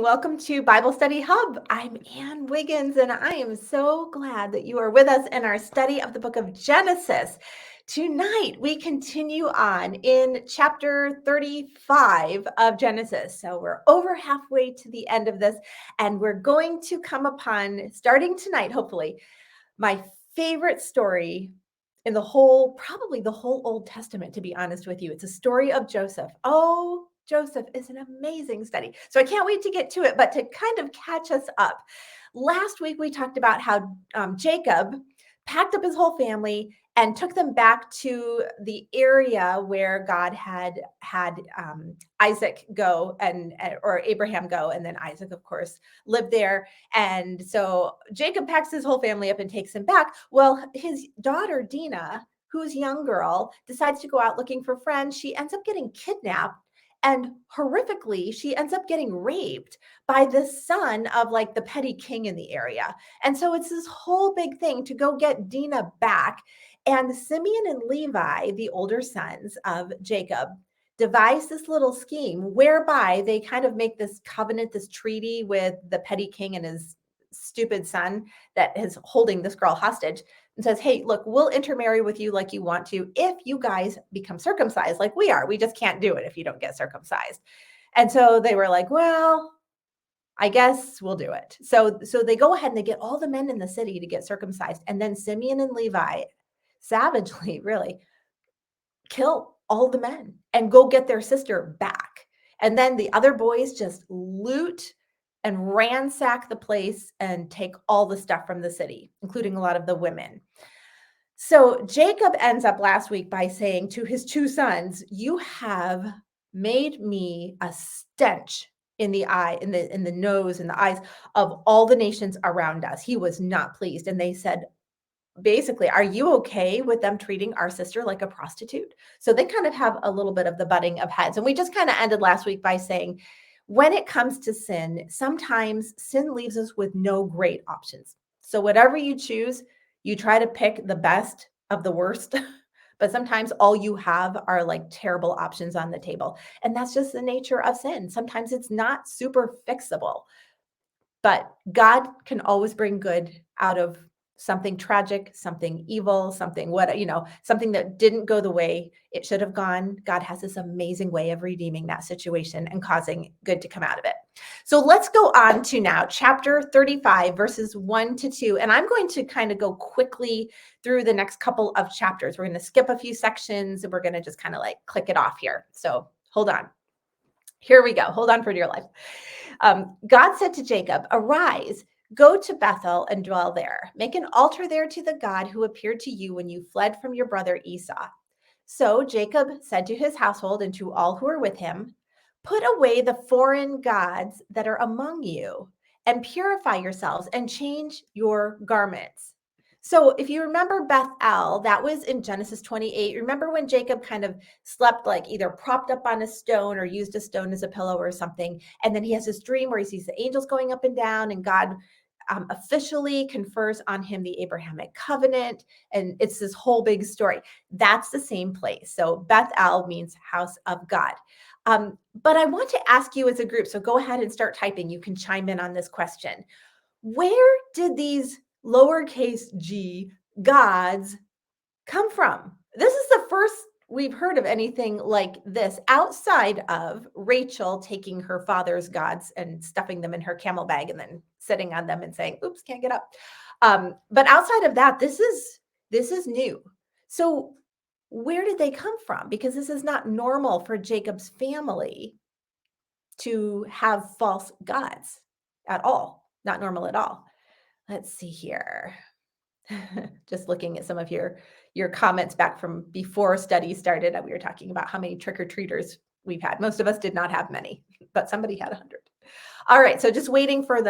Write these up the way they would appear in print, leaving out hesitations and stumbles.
Welcome to Bible Study Hub. I'm Ann Wiggins, and I am so glad that you are with us in our study of the book of Genesis. Tonight, we continue on in chapter 35 of Genesis. So we're over halfway to the end of this, and we're going to come upon, starting tonight, hopefully, my favorite story in probably the whole Old Testament, to be honest with you. It's a story of Joseph. Oh, Joseph is an amazing study. So I can't wait to get to it, but to kind of catch us up. Last week, we talked about how Jacob packed up his whole family and took them back to the area where God had Isaac go or Abraham go, and then Isaac, of course, lived there. And so Jacob packs his whole family up and takes him back. Well, his daughter, Dinah, who's a young girl, decides to go out looking for friends. She ends up getting kidnapped. And horrifically, she ends up getting raped by the son of like the petty king in the area. And so it's this whole big thing to go get Dinah back. And Simeon and Levi, the older sons of Jacob, devise this little scheme whereby they kind of make this covenant, this treaty with the petty king and his stupid son that is holding this girl hostage, and says, hey, look, we'll intermarry with you like you want to if you guys become circumcised like we are. We just can't do it if you don't get circumcised. And so they were like, well, I guess we'll do it. So they go ahead and they get all the men in the city to get circumcised. And then Simeon and Levi savagely really kill all the men and go get their sister back. And then the other boys just loot and ransack the place and take all the stuff from the city, including a lot of the women. So Jacob ends up last week by saying to his two sons, you have made me a stench in the eye, in the nose, in the eyes of all the nations around us. He was not pleased. And they said, basically, are you okay with them treating our sister like a prostitute? So they kind of have a little bit of the butting of heads. And we just kind of ended last week by saying, when it comes to sin, sometimes sin leaves us with no great options. So whatever you choose, you try to pick the best of the worst, but sometimes all you have are like terrible options on the table. And that's just the nature of sin. Sometimes it's not super fixable, but God can always bring good out of something tragic, something evil, something that didn't go the way it should have gone. God has this amazing way of redeeming that situation and causing good to come out of it. So let's go on to now chapter 35, verses 1-2. And I'm going to kind of go quickly through the next couple of chapters. We're going to skip a few sections and we're going to just kind of like click it off here. So hold on. Here we go. Hold on for dear life. God said to Jacob, arise, go to Bethel and dwell there. Make an altar there to the God who appeared to you when you fled from your brother Esau. So Jacob said to his household and to all who are with him, put away the foreign gods that are among you and purify yourselves and change your garments. So if you remember Bethel, that was in Genesis 28. Remember when Jacob kind of slept like either propped up on a stone or used a stone as a pillow or something. And then he has this dream where he sees the angels going up and down and God officially confers on him the Abrahamic covenant. And it's this whole big story. That's the same place. So Bethel means house of God. But I want to ask you as a group, so go ahead and start typing. You can chime in on this question. Where did these lowercase g gods come from? This is the first we've heard of anything like this outside of Rachel taking her father's gods and stuffing them in her camel bag and then sitting on them and saying, oops, can't get up. But outside of that, this is new. So where did they come from? Because this is not normal for Jacob's family to have false gods at all. Not normal at all. Let's see here. Just looking at some of your comments back from before study started. We were talking about how many trick-or-treaters we've had. Most of us did not have many, but somebody had 100. All right, so just waiting for we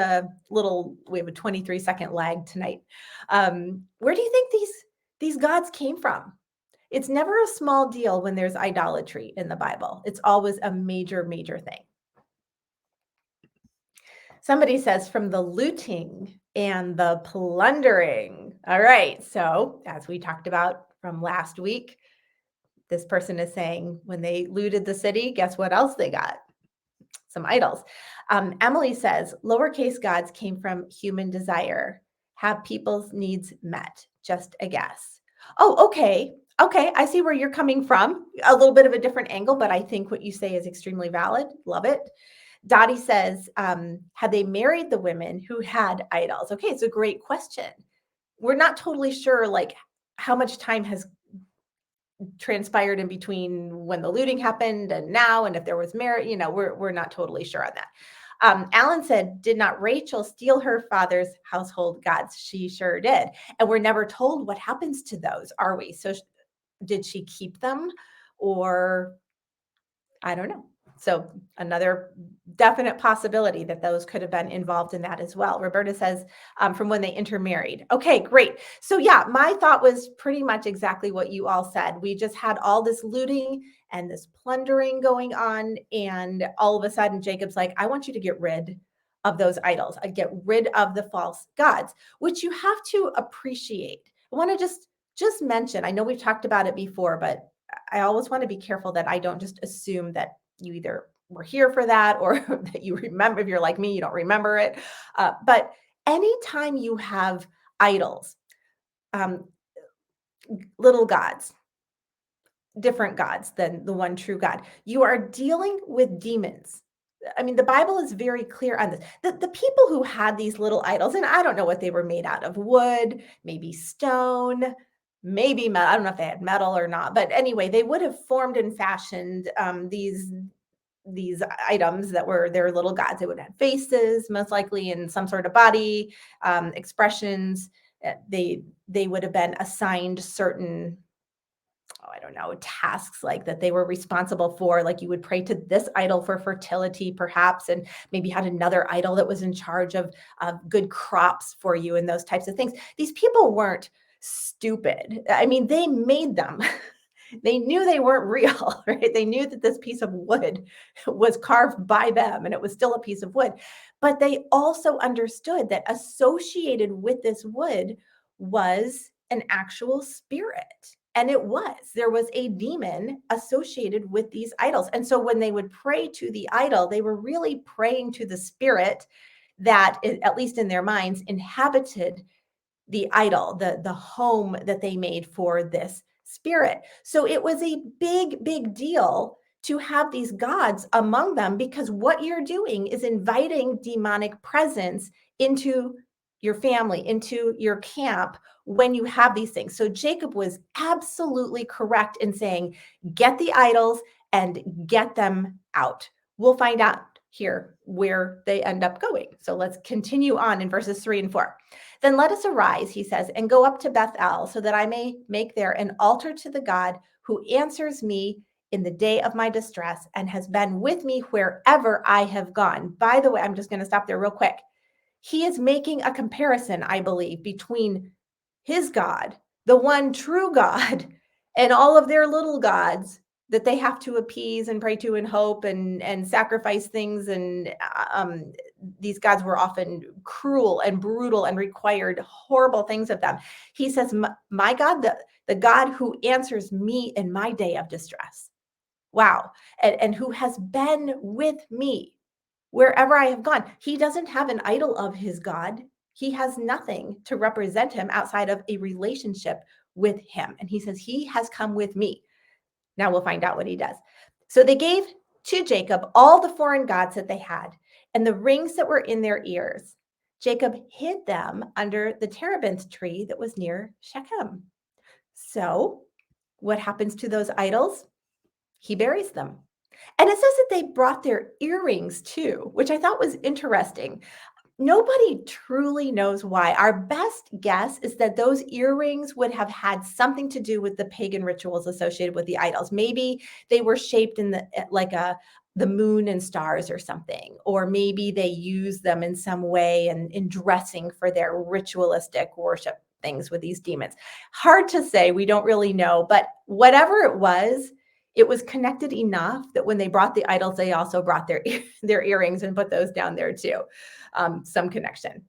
have a 23-second lag tonight. Where do you think these gods came from? It's never a small deal when there's idolatry in the Bible. It's always a major, major thing. Somebody says from the looting and the plundering. All right. So as we talked about from last week, this person is saying when they looted the city, guess what else they got? some idols. Emily says, lowercase gods came from human desire, have people's needs met. Just a guess. Oh, okay. Okay, I see where you're coming from. A little bit of a different angle, but I think what you say is extremely valid. Love it. Dottie says, had they married the women who had idols? Okay, it's a great question. We're not totally sure like how much time has transpired in between when the looting happened and now, and if there was merit, we're not totally sure on that. Alan said, did not Rachel steal her father's household gods? She sure did. And we're never told what happens to those, are we? So did she keep them, or I don't know. So another definite possibility that those could have been involved in that as well. Roberta says, from when they intermarried. Okay, great. So yeah, my thought was pretty much exactly what you all said. We just had all this looting and this plundering going on. And all of a sudden, Jacob's like, I want you to get rid of those idols. I get rid of the false gods, which you have to appreciate. I want to just mention, I know we've talked about it before, but I always want to be careful that I don't just assume that you either were here for that or that you remember. If you're like me, you don't remember it. But anytime you have idols, little gods, different gods than the one true God, you are dealing with demons. I mean, the Bible is very clear on this. The people who had these little idols, and I don't know what they were made out of, wood, maybe stone, maybe metal. I don't know if they had metal or not, but anyway, they would have formed and fashioned these items that were their little gods. They would have faces, most likely in some sort of body expressions. They would have been assigned certain, I don't know, tasks like that they were responsible for. Like you would pray to this idol for fertility, perhaps, and maybe had another idol that was in charge of good crops for you and those types of things. These people weren't stupid. I mean, they made them. They knew they weren't real, right? They knew that this piece of wood was carved by them and it was still a piece of wood. But they also understood that associated with this wood was an actual spirit. And it was. There was a demon associated with these idols. And so when they would pray to the idol, they were really praying to the spirit that, at least in their minds, inhabited the idol, the home that they made for this spirit. So it was a big deal to have these gods among them, because what you're doing is inviting demonic presence into your family, into your camp when you have these things. So Jacob was absolutely correct in saying, get the idols and get them out. We'll find out here where they end up going. So let's continue on in verses 3 and 4. Then let us arise, he says, and go up to Bethel, so that I may make there an altar to the God who answers me in the day of my distress and has been with me wherever I have gone. By the way, I'm just going to stop there real quick. He is making a comparison, I believe, between his God, the one true God, and all of their little gods that they have to appease and pray to and hope and sacrifice things. And these gods were often cruel and brutal and required horrible things of them. He says, my God, the God who answers me in my day of distress. Wow. And who has been with me wherever I have gone. He doesn't have an idol of his God. He has nothing to represent him outside of a relationship with him. And he says, he has come with me. Now we'll find out what he does. So they gave to Jacob all the foreign gods that they had and the rings that were in their ears. Jacob hid them under the terebinth tree that was near Shechem. So what happens to those idols? He buries them. And it says that they brought their earrings too, which I thought was interesting. Nobody truly knows why. Our best guess is that those earrings would have had something to do with the pagan rituals associated with the idols. Maybe they were shaped in the moon and stars or something, or maybe they used them in some way in dressing for their ritualistic worship things with these demons. Hard to say. We don't really know, but whatever it was connected enough that when they brought the idols, they also brought their earrings and put those down there too. Some connection.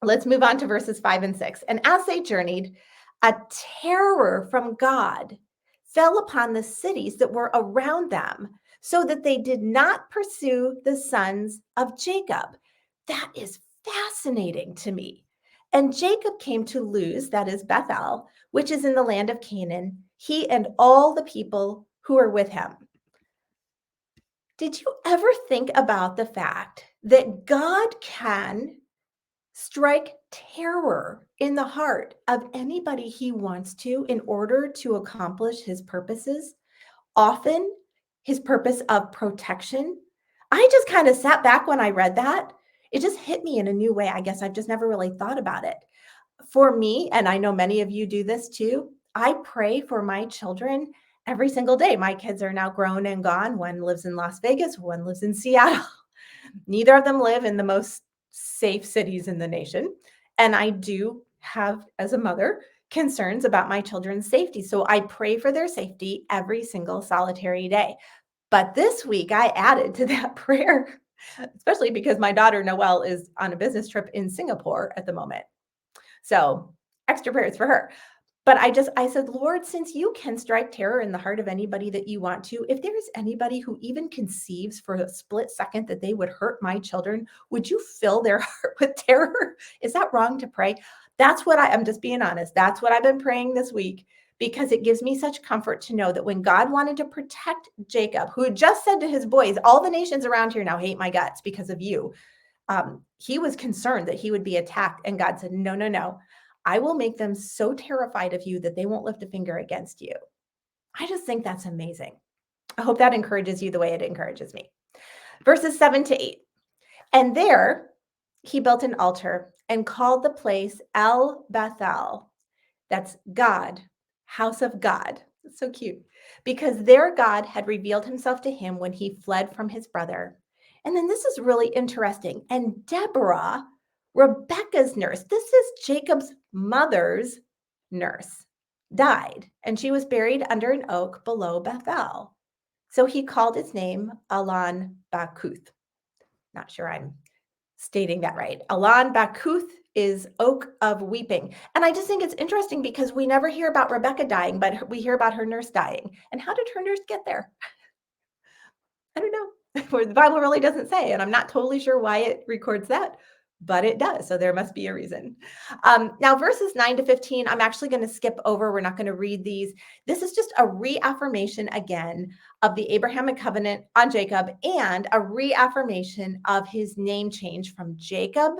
Let's move on to verses 5 and 6. And as they journeyed, a terror from God fell upon the cities that were around them. so that they did not pursue the sons of Jacob. That is fascinating to me. And Jacob came to Luz, that is Bethel, which is in the land of Canaan, he and all the people who were with him. Did you ever think about the fact that God can strike terror in the heart of anybody he wants to in order to accomplish his purposes? Often his purpose of protection. I just kind of sat back when I read that. It just hit me in a new way. I guess I've just never really thought about it. For me, and I know many of you do this too, I pray for my children every single day. My kids are now grown and gone. One lives in Las Vegas, one lives in Seattle. Neither of them live in the most safe cities in the nation. And I do have, as a mother, concerns about my children's safety. So I pray for their safety every single solitary day. But this week I added to that prayer, especially because my daughter Noelle is on a business trip in Singapore at the moment. So extra prayers for her. But I said, Lord, since you can strike terror in the heart of anybody that you want to, if there is anybody who even conceives for a split second that they would hurt my children, would you fill their heart with terror? Is that wrong to pray? That's what I'm just being honest. That's what I've been praying this week, because it gives me such comfort to know that when God wanted to protect Jacob, who had just said to his boys, all the nations around here now hate my guts because of you. He was concerned that he would be attacked. And God said, no, no, no. I will make them so terrified of you that they won't lift a finger against you. I just think that's amazing. I hope that encourages you the way it encourages me. Verses 7-8. And there he built an altar and called the place El Bethel. That's God, house of God. It's so cute. Because there God had revealed himself to him when he fled from his brother. And then this is really interesting. And Deborah, Rebekah's nurse, this is Jacob's mother's nurse, died, and she was buried under an oak below Bethel. So he called its name Alon Bakuth. Not sure I'm stating that right. Alon Bakuth is oak of weeping. And I just think it's interesting because we never hear about Rebekah dying, but we hear about her nurse dying. And how did her nurse get there? I don't know. The Bible really doesn't say, and I'm not totally sure why it records that, but it does. So there must be a reason. Now, verses 9-15, I'm actually going to skip over. We're not going to read these. This is just a reaffirmation again of the Abrahamic covenant on Jacob and a reaffirmation of his name change from Jacob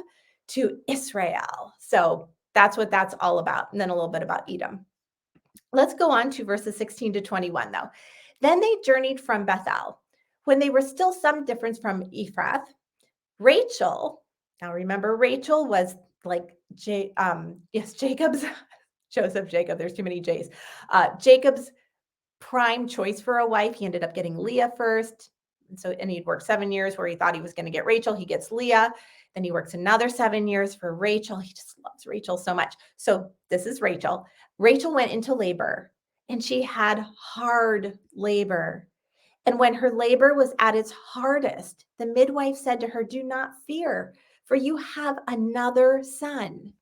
to Israel. So that's what that's all about. And then a little bit about Edom. Let's go on to verses 16-21, though. Then they journeyed from Bethel. When they were still some difference from Ephrath, Rachel, now remember Rachel was like, Jacob's, Jacob, there's too many J's. Jacob's prime choice for a wife. He ended up getting Leah first. And he'd worked 7 years where he thought he was going to get Rachel. He gets Leah. Then he works another 7 years for Rachel. He just loves Rachel so much. So this is Rachel. Rachel went into labor and she had hard labor. And when her labor was at its hardest, the midwife said to her, "Do not fear, for you have another son."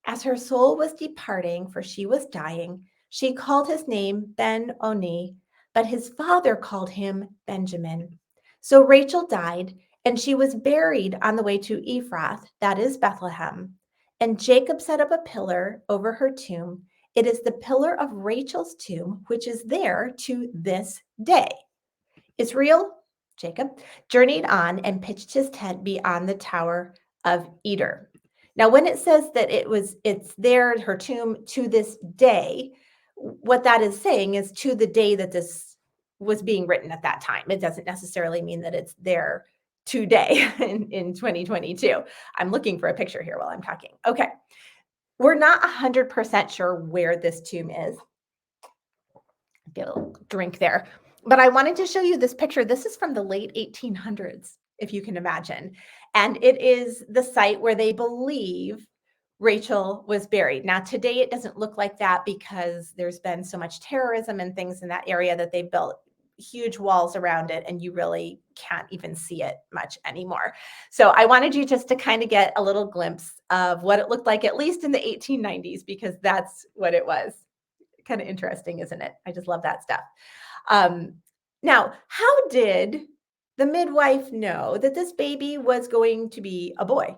As her soul was departing, for she was dying, she called his name Ben-Oni, but his father called him Benjamin. So Rachel died, and she was buried on the way to Ephrath, that is Bethlehem. And Jacob set up a pillar over her tomb. It is the pillar of Rachel's tomb, which is there to this day. Israel, Jacob, journeyed on and pitched his tent beyond the Tower of Eder. Now, when it says that it's there, her tomb, to this day, what that is saying is to the day that this was being written at that time. It doesn't necessarily mean that it's there today in 2022. I'm looking for a picture here while I'm talking. Okay. We're not 100% sure where this tomb is. Get a little drink there. But I wanted to show you this picture. This is from the late 1800s, if you can imagine. And it is the site where they believe Rachel was buried. Now, today it doesn't look like that because there's been so much terrorism and things in that area that they built huge walls around it, and you really can't even see it much anymore. So I wanted you just to kind of get a little glimpse of what it looked like, at least in the 1890s, because that's what it was. Kind of interesting, isn't it? I just love that stuff. Now, how did the midwife know that this baby was going to be a boy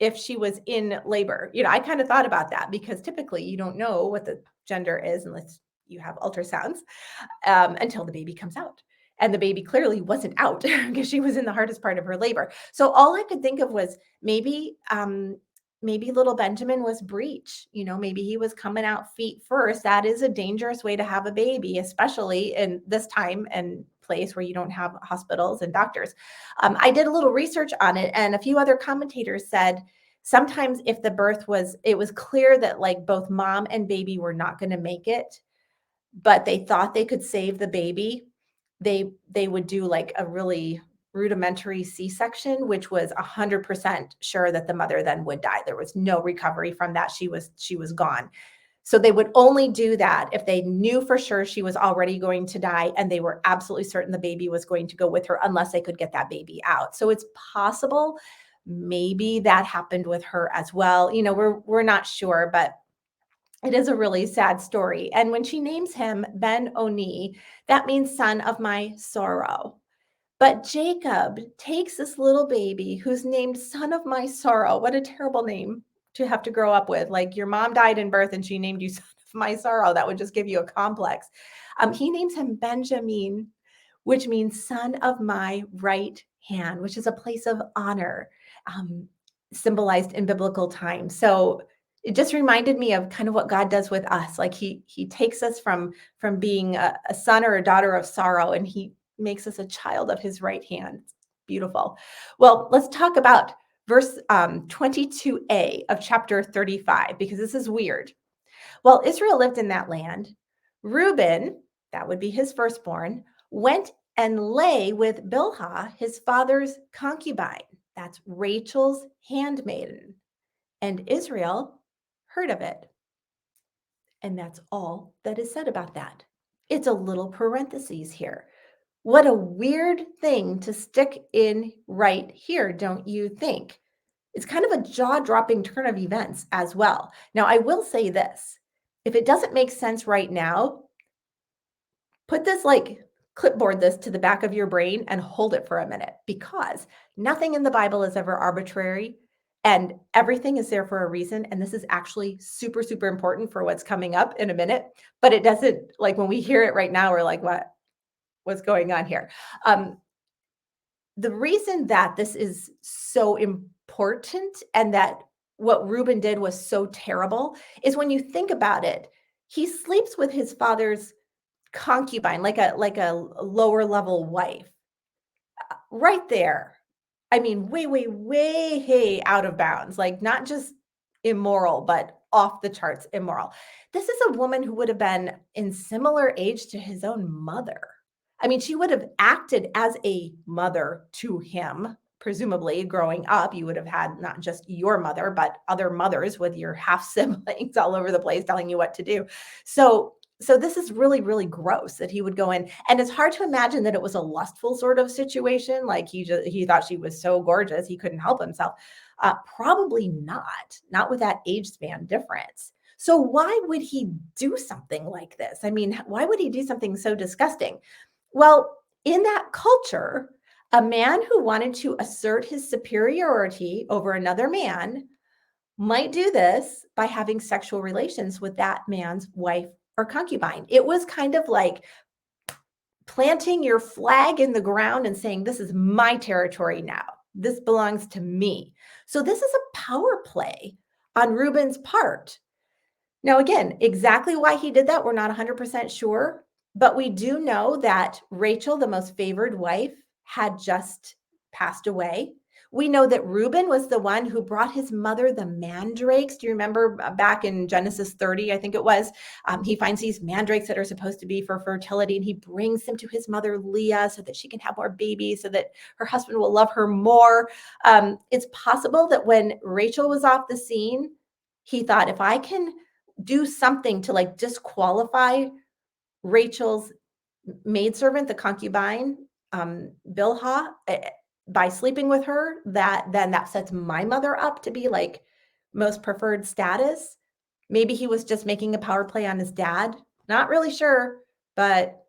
if she was in labor? I kind of thought about that because typically you don't know what the gender is unless you have ultrasounds until the baby comes out. And the baby clearly wasn't out because she was in the hardest part of her labor. So all I could think of was maybe little Benjamin was breech. Maybe he was coming out feet first. That is a dangerous way to have a baby, especially in this time and place where you don't have hospitals and doctors. I did a little research on it, and a few other commentators said sometimes if the birth it was clear that like both mom and baby were not going to make it, but they thought they could save the baby, they would do like a really rudimentary C-section, which was 100% sure that the mother then would die. There was no recovery from that. She was gone. So they would only do that if they knew for sure she was already going to die and they were absolutely certain the baby was going to go with her unless they could get that baby out. So it's possible maybe that happened with her as well. We're not sure, but it is a really sad story. And when she names him Ben-Oni, that means son of my sorrow. But Jacob takes this little baby who's named son of my sorrow. What a terrible name to have to grow up with. Like your mom died in birth and she named you son of my sorrow. That would just give you a complex. He names him Benjamin, which means son of my right hand, which is a place of honor, symbolized in biblical times. So it just reminded me of kind of what God does with us. Like he takes us from being a son or a daughter of sorrow, and he makes us a child of his right hand. Beautiful. Well, let's talk about verse 22a of chapter 35, because this is weird. While Israel lived in that land, Reuben, that would be his firstborn, went and lay with Bilhah, his father's concubine. That's Rachel's handmaiden. And Israel heard of it. And that's all that is said about that. It's a little parentheses here. What a weird thing to stick in right here, don't you think? It's kind of a jaw-dropping turn of events as well. Now, I will say this. If it doesn't make sense right now, put this clipboard this to the back of your brain and hold it for a minute, because nothing in the Bible is ever arbitrary and everything is there for a reason. And this is actually super, super important for what's coming up in a minute, but it doesn't, like when we hear it right now, we're like, what's going on here? The reason that this is so important and that what Reuben did was so terrible is when you think about it, he sleeps with his father's concubine, like a lower level wife, right there. I mean, way, way, way out of bounds, like not just immoral, but off the charts immoral. This is a woman who would have been in similar age to his own mother. I mean, she would have acted as a mother to him. Presumably, growing up, you would have had not just your mother, but other mothers with your half siblings all over the place telling you what to do. So this is really, really gross that he would go in. And it's hard to imagine that it was a lustful sort of situation. Like he thought she was so gorgeous, he couldn't help himself. Probably not with that age span difference. So why would he do something like this? I mean, why would he do something so disgusting? Well, in that culture, a man who wanted to assert his superiority over another man might do this by having sexual relations with that man's wife or concubine. It was kind of like planting your flag in the ground and saying, this is my territory now. This belongs to me. So this is a power play on Reuben's part. Now, again, exactly why he did that, we're not 100% sure, but we do know that Rachel, the most favored wife, had just passed away. We know that Reuben was the one who brought his mother the mandrakes. Do you remember back in Genesis 30, I think it was, he finds these mandrakes that are supposed to be for fertility, and he brings them to his mother Leah so that she can have more babies, so that her husband will love her more. It's possible that when Rachel was off the scene, he thought, if I can do something to like disqualify Rachel's maidservant, the concubine, Bilhah, by sleeping with her, then that sets my mother up to be like most preferred status. Maybe he was just making a power play on his dad. Not really sure, but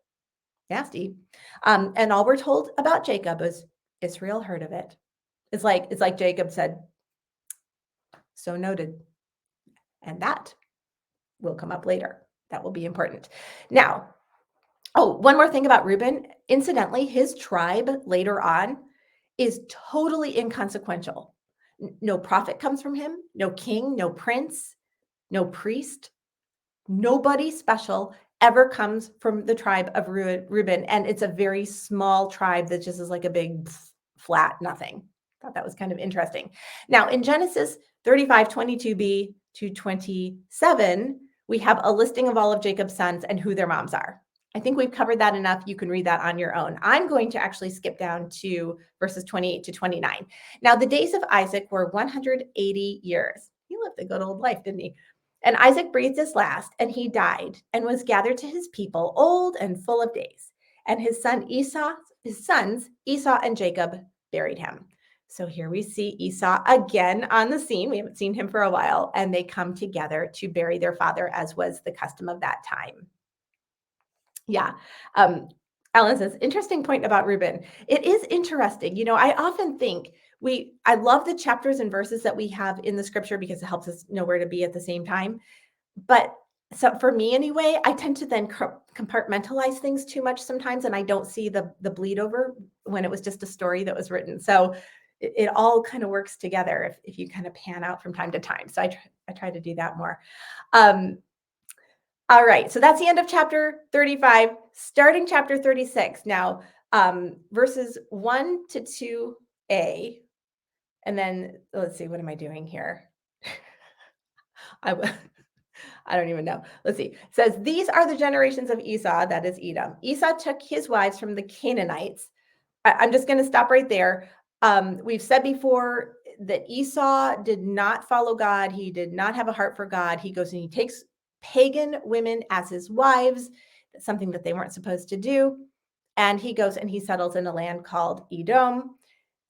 nasty. And all we're told about Jacob is Israel heard of it. It's like Jacob said, so noted. And that will come up later. That will be important. Now, one more thing about Reuben. Incidentally, his tribe later on is totally inconsequential. No prophet comes from him, no king, no prince, no priest. Nobody special ever comes from the tribe of Reuben. And it's a very small tribe that just is like a big flat nothing. Thought that was kind of interesting. Now, in Genesis 35, 22b to 27, we have a listing of all of Jacob's sons and who their moms are. I think we've covered that enough. You can read that on your own. I'm going to actually skip down to verses 28 to 29. Now, the days of Isaac were 180 years. He lived a good old life, didn't he? And Isaac breathed his last, and he died, and was gathered to his people, old and full of days. And his sons Esau and Jacob buried him. So here we see Esau again on the scene. We haven't seen him for a while, and they come together to bury their father, as was the custom of that time. Yeah. Ellen says, interesting point about Reuben. It is interesting. You know, I often think I love the chapters and verses that we have in the scripture because it helps us know where to be at the same time. But so for me anyway, I tend to then compartmentalize things too much sometimes, and I don't see the bleed over when it was just a story that was written. So it all kind of works together if you kind of pan out from time to time. So I try to do that more. All right, so that's the end of chapter 35, starting chapter 36. Now, verses 1 to 2a, and then let's see, what am I doing here? I don't even know. Let's see. It says, these are the generations of Esau, that is Edom. Esau took his wives from the Canaanites. I'm just going to stop right there. We've said before that Esau did not follow God. He did not have a heart for God. He goes and he takes pagan women as his wives. That's something that they weren't supposed to do. And he goes and he settles in a land called Edom.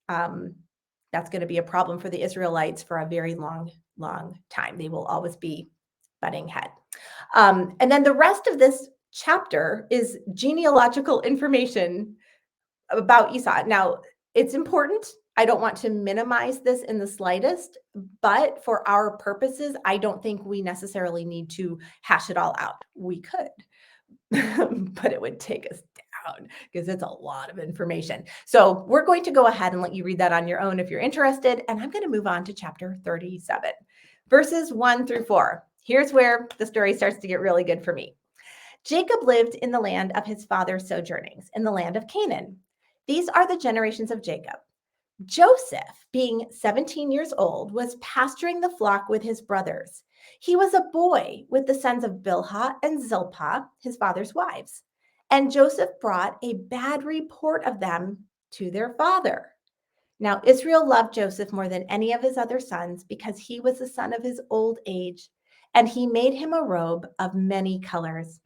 That's going to be a problem for the Israelites for a very long, long time. They will always be butting head. And then the rest of this chapter is genealogical information about Esau. Now, it's important. I don't want to minimize this in the slightest, but for our purposes, I don't think we necessarily need to hash it all out. We could, but it would take us down because it's a lot of information. So we're going to go ahead and let you read that on your own if you're interested. And I'm going to move on to chapter 37, verses 1 through 4. Here's where the story starts to get really good for me. Jacob lived in the land of his father's sojournings, in the land of Canaan. These are the generations of Jacob. Joseph, being 17 years old, was pasturing the flock with his brothers. He was a boy with the sons of Bilhah and Zilpah, his father's wives. And Joseph brought a bad report of them to their father. Now, Israel loved Joseph more than any of his other sons because he was the son of his old age, and he made him a robe of many colors.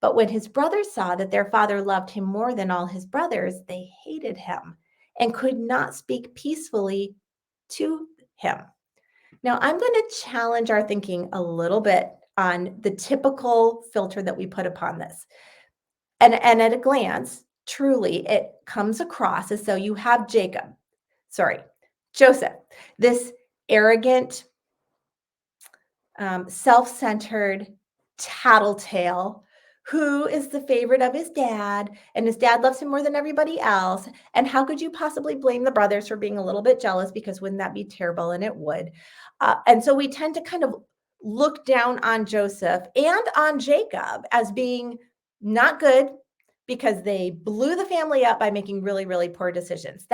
But when his brothers saw that their father loved him more than all his brothers, they hated him and could not speak peacefully to him. Now, I'm going to challenge our thinking a little bit on the typical filter that we put upon this. And at a glance, truly, it comes across as though you have Joseph, this arrogant, self-centered tattletale who is the favorite of his dad, and his dad loves him more than everybody else. And how could you possibly blame the brothers for being a little bit jealous? Because wouldn't that be terrible? And it would. And so we tend to kind of look down on Joseph and on Jacob as being not good because they blew the family up by making really, really poor decisions.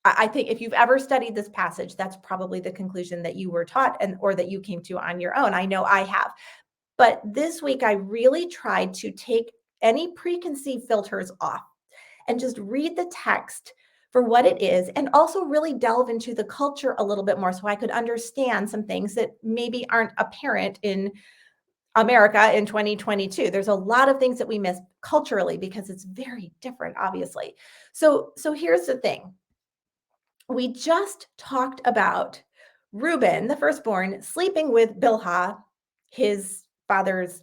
I think if you've ever studied this passage, that's probably the conclusion that you were taught or that you came to on your own. I know I have. But this week, I really tried to take any preconceived filters off and just read the text for what it is, and also really delve into the culture a little bit more so I could understand some things that maybe aren't apparent in America in 2022. There's a lot of things that we miss culturally because it's very different, obviously. So here's the thing. We just talked about Reuben, the firstborn, sleeping with Bilhah, his father's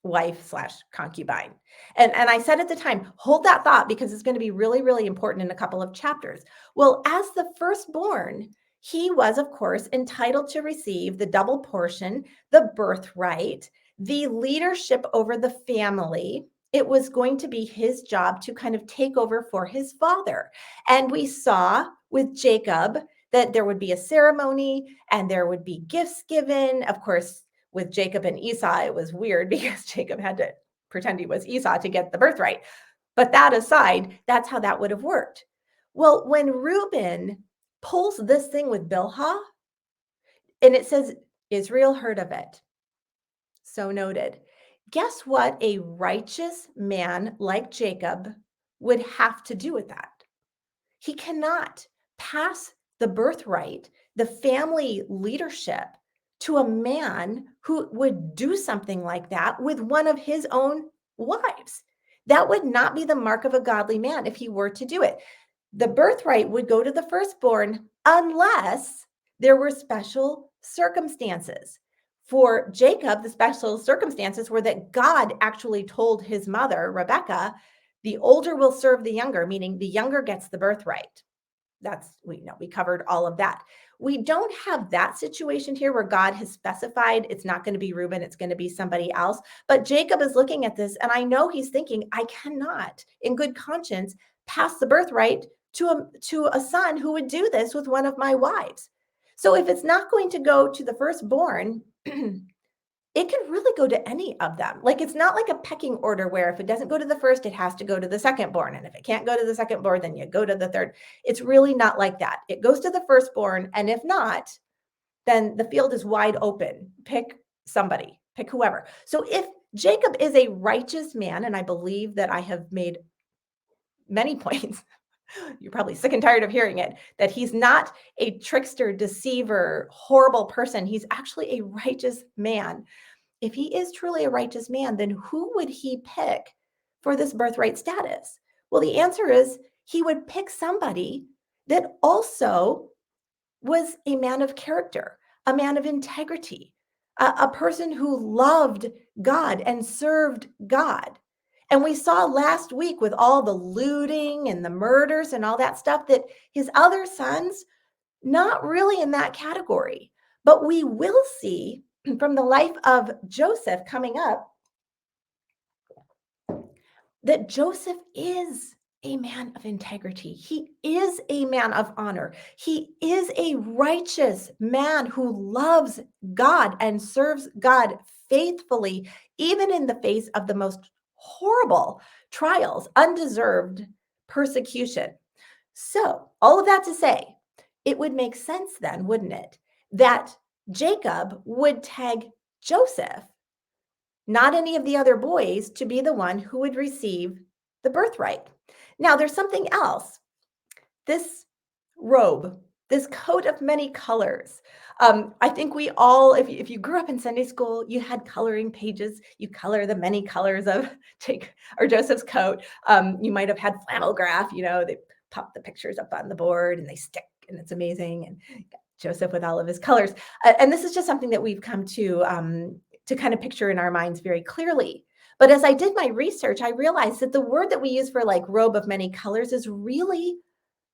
wife slash concubine. And I said at the time, hold that thought because it's going to be really, really important in a couple of chapters. Well, as the firstborn, he was, of course, entitled to receive the double portion, the birthright, the leadership over the family. It was going to be his job to kind of take over for his father. And we saw with Jacob that there would be a ceremony and there would be gifts given. Of course, with Jacob and Esau, it was weird because Jacob had to pretend he was Esau to get the birthright. But that aside, that's how that would have worked. Well, when Reuben pulls this thing with Bilhah, and it says Israel heard of it. So noted. Guess what a righteous man like Jacob would have to do with that? He cannot pass the birthright, the family leadership to a man who would do something like that with one of his own wives. That would not be the mark of a godly man if he were to do it. The birthright would go to the firstborn unless there were special circumstances. For Jacob, the special circumstances were that God actually told his mother, Rebecca, the older will serve the younger, meaning the younger gets the birthright. That's, we covered all of that. We don't have that situation here where God has specified it's not going to be Reuben, it's going to be somebody else. But Jacob is looking at this, and I know he's thinking, I cannot, in good conscience, pass the birthright to a son who would do this with one of my wives. So if it's not going to go to the firstborn, it can really go to any of them. Like, it's not like a pecking order where if it doesn't go to the first, it has to go to the secondborn. And if it can't go to the secondborn, then you go to the third. It's really not like that. It goes to the firstborn. And if not, then the field is wide open. Pick somebody, pick whoever. So if Jacob is a righteous man, and I believe that I have made many points, you're probably sick and tired of hearing it, that he's not a trickster, deceiver, horrible person. He's actually a righteous man. If he is truly a righteous man, then who would he pick for this birthright status? Well, the answer is he would pick somebody that also was a man of character, a man of integrity, a person who loved God and served God. And we saw last week with all the looting and the murders and all that stuff that his other sons, not really in that category. But we will see from the life of Joseph coming up that Joseph is a man of integrity. He is a man of honor. He is a righteous man who loves God and serves God faithfully, even in the face of the most horrible trials, undeserved persecution. So, all of that to say, it would make sense then, wouldn't it, that Jacob would tag Joseph, not any of the other boys, to be the one who would receive the birthright. Now, there's something else. This robe, this coat of many colors. I think we all, if you grew up in Sunday school, you had coloring pages. You color the many colors of Joseph's coat. You might have had flannel graph. They pop the pictures up on the board and they stick, and it's amazing. And Joseph with all of his colors. And this is just something that we've come to kind of picture in our minds very clearly. But as I did my research, I realized that the word that we use for like robe of many colors is really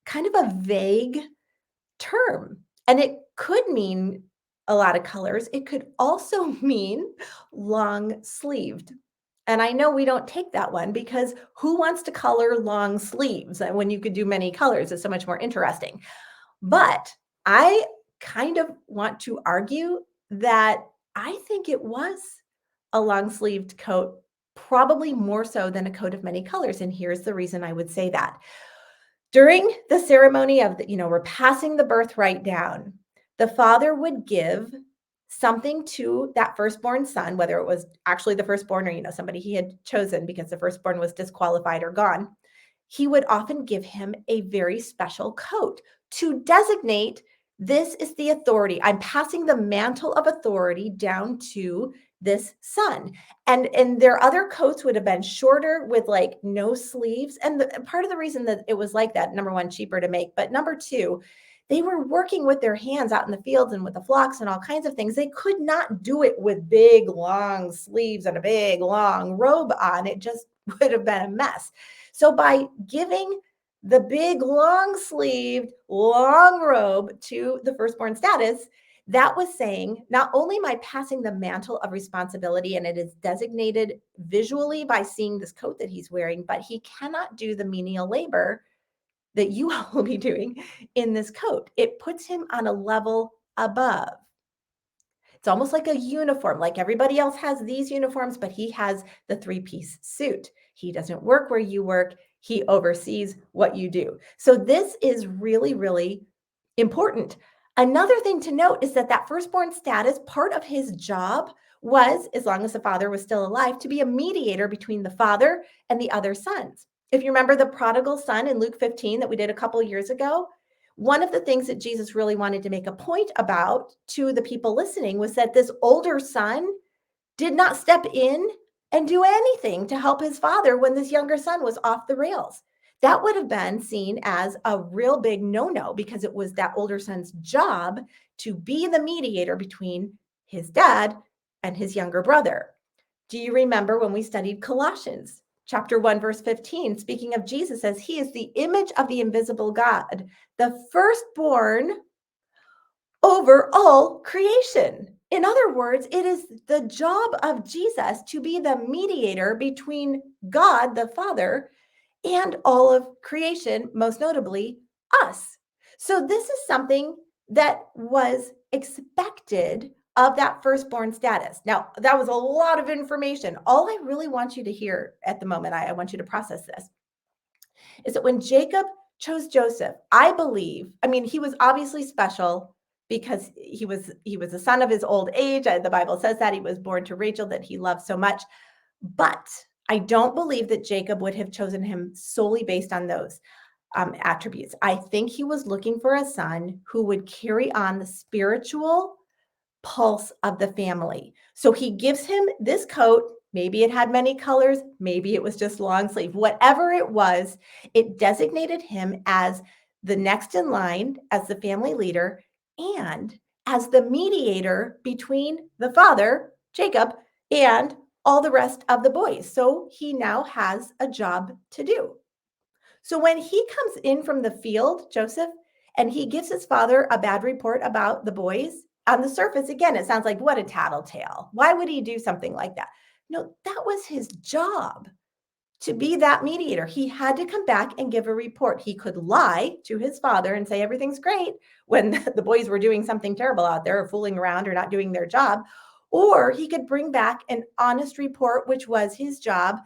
kind of a vague term. And it could mean a lot of colors. It could also mean long sleeved. And I know we don't take that one because who wants to color long sleeves when you could do many colors? It's so much more interesting. But I kind of want to argue that I think it was a long-sleeved coat, probably more so than a coat of many colors. And here's the reason I would say that. During the ceremony of, we're passing the birthright down, the father would give something to that firstborn son, whether it was actually the firstborn or, somebody he had chosen because the firstborn was disqualified or gone. He would often give him a very special coat to designate this is the authority. I'm passing the mantle of authority down to this son. And their other coats would have been shorter with like no sleeves. And part of the reason that it was like that, number one, cheaper to make, but number two, they were working with their hands out in the fields and with the flocks and all kinds of things. They could not do it with big, long sleeves and a big, long robe on. It just would have been a mess. So by giving the big, long sleeved, long robe to the firstborn status, that was saying, not only am I passing the mantle of responsibility, and it is designated visually by seeing this coat that he's wearing, but he cannot do the menial labor that you all will be doing in this coat. It puts him on a level above. It's almost like a uniform, like everybody else has these uniforms, but he has the three-piece suit. He doesn't work where you work. He oversees what you do. So this is really, really important. Another thing to note is that that firstborn status, part of his job was, as long as the father was still alive, to be a mediator between the father and the other sons. If you remember the prodigal son in Luke 15 that we did a couple years ago, one of the things that Jesus really wanted to make a point about to the people listening was that this older son did not step in and do anything to help his father when this younger son was off the rails. That would have been seen as a real big no-no because it was that older son's job to be the mediator between his dad and his younger brother. Do you remember when we studied Colossians? Chapter 1, verse 15, speaking of Jesus, says, he is the image of the invisible God, the firstborn over all creation. In other words, it is the job of Jesus to be the mediator between God, the Father, and all of creation, most notably us. So this is something that was expected of that firstborn status. Now, that was a lot of information. All I really want you to hear at the moment, I want you to process this, is that when Jacob chose Joseph, I believe, I mean, he was obviously special because he was the son of his old age. The Bible says that he was born to Rachel that he loved so much. But I don't believe that Jacob would have chosen him solely based on those attributes. I think he was looking for a son who would carry on the spiritual pulse of the family. So he gives him this coat. Maybe it had many colors. Maybe it was just long sleeve. Whatever it was, it designated him as the next in line, as the family leader, and as the mediator between the father, Jacob, and all the rest of the boys. So he now has a job to do. So when he comes in from the field, Joseph, and he gives his father a bad report about the boys, on the surface, again, it sounds like, what a tattletale. Why would he do something like that? No, that was his job to be that mediator. He had to come back and give a report. He could lie to his father and say everything's great when the boys were doing something terrible out there or fooling around or not doing their job. Or he could bring back an honest report, which was his job,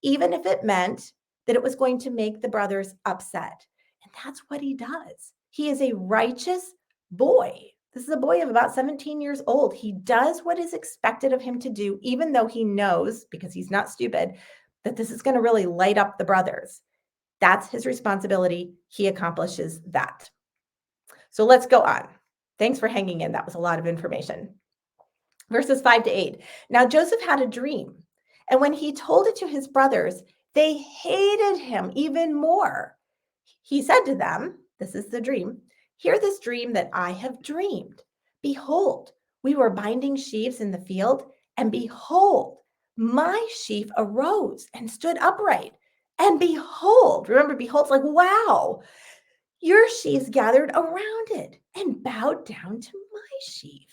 even if it meant that it was going to make the brothers upset. And that's what he does. He is a righteous boy. This is a boy of about 17 years old. He does what is expected of him to do, even though he knows, because he's not stupid, that this is going to really light up the brothers. That's his responsibility. He accomplishes that. So let's go on. Thanks for hanging in. That was a lot of information. Verses 5-8. Now Joseph had a dream, and when he told it to his brothers, they hated him even more. He said to them, this is the dream, hear this dream that I have dreamed. Behold, we were binding sheaves in the field, and behold, my sheaf arose and stood upright. And behold, remember, behold's like, wow, your sheaves gathered around it and bowed down to my sheaf.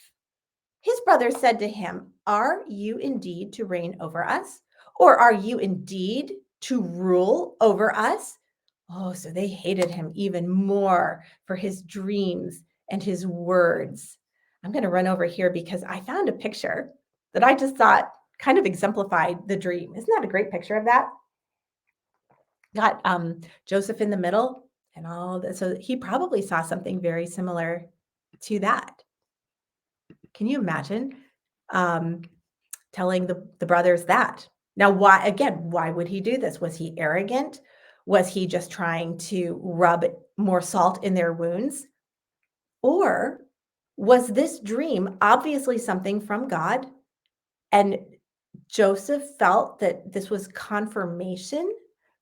His brothers said to him, are you indeed to reign over us? Or are you indeed to rule over us? Oh, so they hated him even more for his dreams and his words. I'm going to run over here because I found a picture that I just thought kind of exemplified the dream. Isn't that a great picture of that? Got Joseph in the middle and all that. So he probably saw something very similar to that. Can you imagine telling the brothers that? Now, why would he do this? Was he arrogant? Was he just trying to rub more salt in their wounds? Or was this dream obviously something from God? And Joseph felt that this was confirmation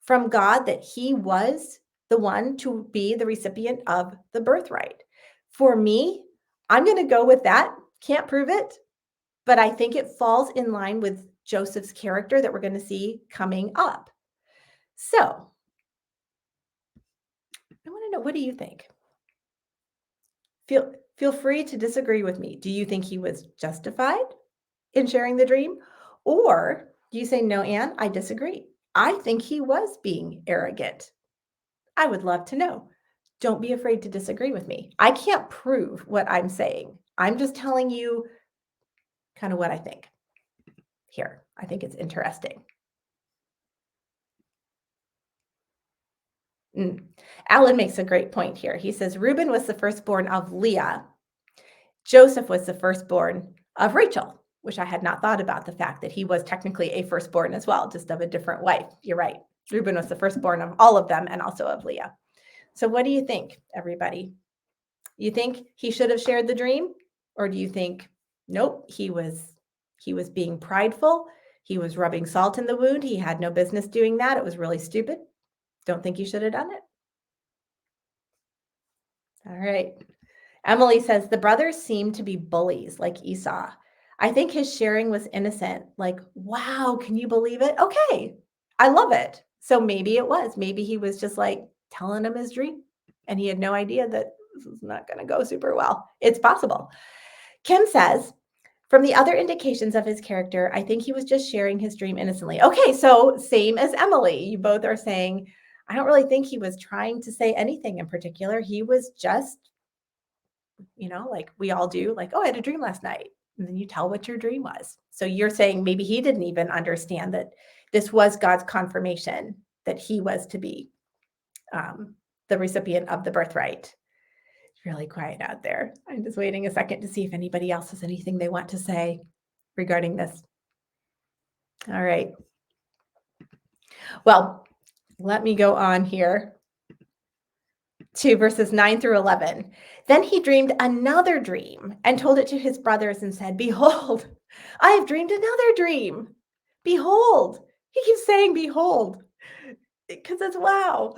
from God that he was the one to be the recipient of the birthright. For me, I'm going to go with that. Can't prove it, but I think it falls in line with Joseph's character that we're going to see coming up. So I want to know, what do you think? Feel free to disagree with me. Do you think he was justified in sharing the dream? Or do you say, no, Anne, I disagree. I think he was being arrogant. I would love to know. Don't be afraid to disagree with me. I can't prove what I'm saying. I'm just telling you kind of what I think here. I think it's interesting. Alan makes a great point here. He says, Reuben was the firstborn of Leah. Joseph was the firstborn of Rachel, which I had not thought about, the fact that he was technically a firstborn as well, just of a different wife. You're right. Reuben was the firstborn of all of them and also of Leah. So what do you think, everybody? You think he should have shared the dream? Or do you think, nope, he was being prideful. He was rubbing salt in the wound. He had no business doing that. It was really stupid. Don't think he should have done it. All right. Emily says, the brothers seem to be bullies like Esau. I think his sharing was innocent. Like, wow, can you believe it? Okay, I love it. So maybe it was. Maybe he was just like telling him his dream and he had no idea that this is not going to go super well. It's possible. Kim says, from the other indications of his character, I think he was just sharing his dream innocently. Okay, so same as Emily. You both are saying, I don't really think he was trying to say anything in particular. He was just, like we all do, like, oh, I had a dream last night. And then you tell what your dream was. So you're saying maybe he didn't even understand that this was God's confirmation that he was to be the recipient of the birthright. It's really quiet out there. I'm just waiting a second to see if anybody else has anything they want to say regarding this. All right. Well, let me go on here to verses 9 through 11. Then he dreamed another dream and told it to his brothers and said, behold, I have dreamed another dream. Behold. He keeps saying, behold, because it's wow.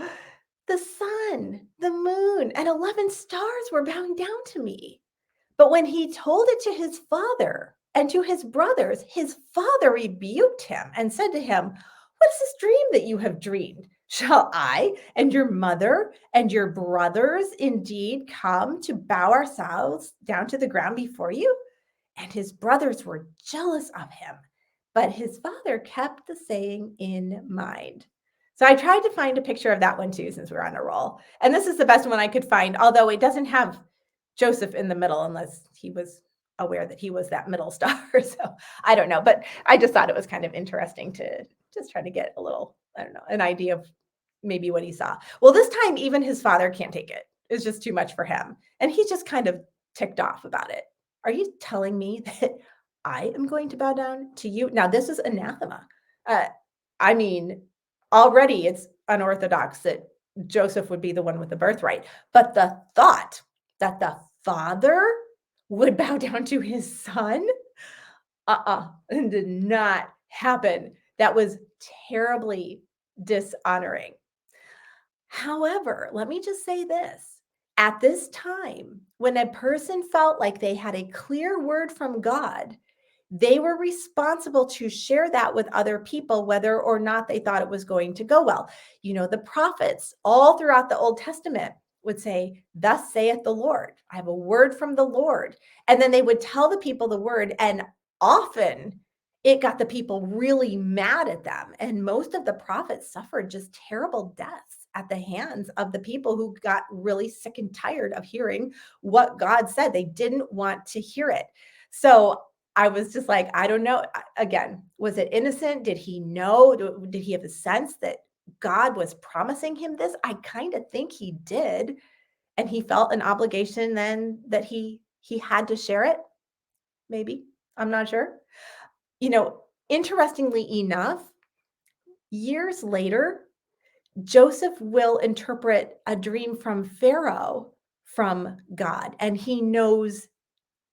The sun, the moon, and 11 stars were bowing down to me. But when he told it to his father and to his brothers, his father rebuked him and said to him, what is this dream that you have dreamed? Shall I and your mother and your brothers indeed come to bow ourselves down to the ground before you? And his brothers were jealous of him, but his father kept the saying in mind. So I tried to find a picture of that one too, since we're on a roll. And this is the best one I could find, although it doesn't have Joseph in the middle unless he was aware that he was that middle star. So I don't know, but I just thought it was kind of interesting to just try to get a little, I don't know, an idea of maybe what he saw. Well, this time even his father can't take it. It's just too much for him. And he's just kind of ticked off about it. Are you telling me that I am going to bow down to you? Now, this is anathema. I mean, already it's unorthodox that Joseph would be the one with the birthright. But the thought that the father would bow down to his son, and did not happen. That was terribly dishonoring. However, let me just say this. At this time, when a person felt like they had a clear word from God, they were responsible to share that with other people, whether or not they thought it was going to go well. The prophets all throughout the Old Testament would say, thus saith the Lord. I have a word from the Lord. And then they would tell the people the word. And often it got the people really mad at them. And most of the prophets suffered just terrible deaths at the hands of the people who got really sick and tired of hearing what God said. They didn't want to hear it. So I was just like, I don't know. Again, was it innocent? Did he know? Did he have a sense that God was promising him this? I kind of think he did. And he felt an obligation then that he had to share it. Maybe. I'm not sure. Interestingly enough, years later, Joseph will interpret a dream from Pharaoh from God, and he knows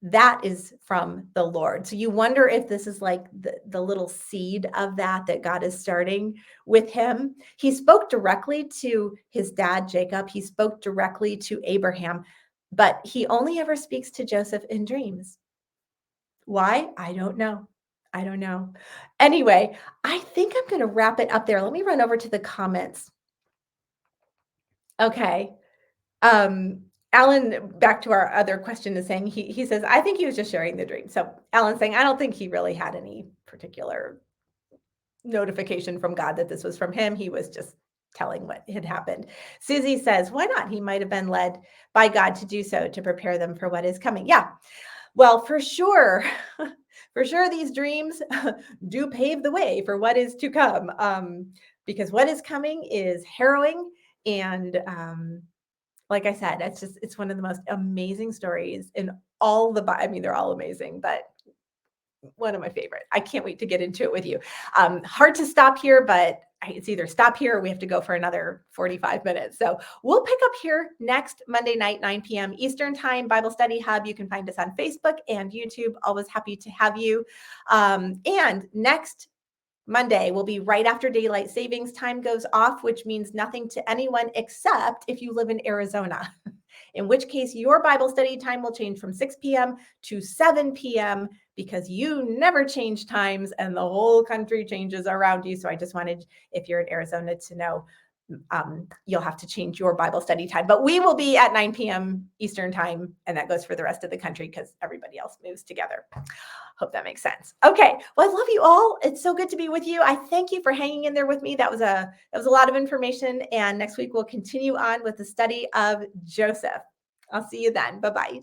that is from the Lord. So you wonder if this is like the little seed of that God is starting with him. He spoke directly to his dad, Jacob. He spoke directly to Abraham. but he only ever speaks to Joseph in dreams. Why? I don't know. I don't know. Anyway, I think I'm going to wrap it up there. Let me run over to the comments. Okay. Alan, back to our other question, is saying he says, I think he was just sharing the dream. So Alan's saying, I don't think he really had any particular notification from God that this was from him. He was just telling what had happened. Susie says, why not? He might have been led by God to do so, to prepare them for what is coming. Yeah. Well, for sure, for sure, these dreams do pave the way for what is to come, because what is coming is harrowing. And like I said, it's one of the most amazing stories in all the Bible. I mean, they're all amazing, but one of my favorite. I can't wait to get into it with you. Hard to stop here, but it's either stop here or we have to go for another 45 minutes. So we'll pick up here next Monday night, 9 p.m. Eastern Time, Bible Study Hub. You can find us on Facebook and YouTube. Always happy to have you. And next Monday will be right after daylight savings time goes off, which means nothing to anyone except if you live in Arizona, in which case your Bible study time will change from 6 p.m. to 7 p.m. because you never change times and the whole country changes around you. So I just wanted, if you're in Arizona, to know you'll have to change your Bible study time. But we will be at 9 p.m. Eastern Time, and that goes for the rest of the country because everybody else moves together. Hope that makes sense. Okay. Well, I love you all. It's so good to be with you. I thank you for hanging in there with me. That was a lot of information. And next week we'll continue on with the study of Joseph. I'll see you then. Bye-bye.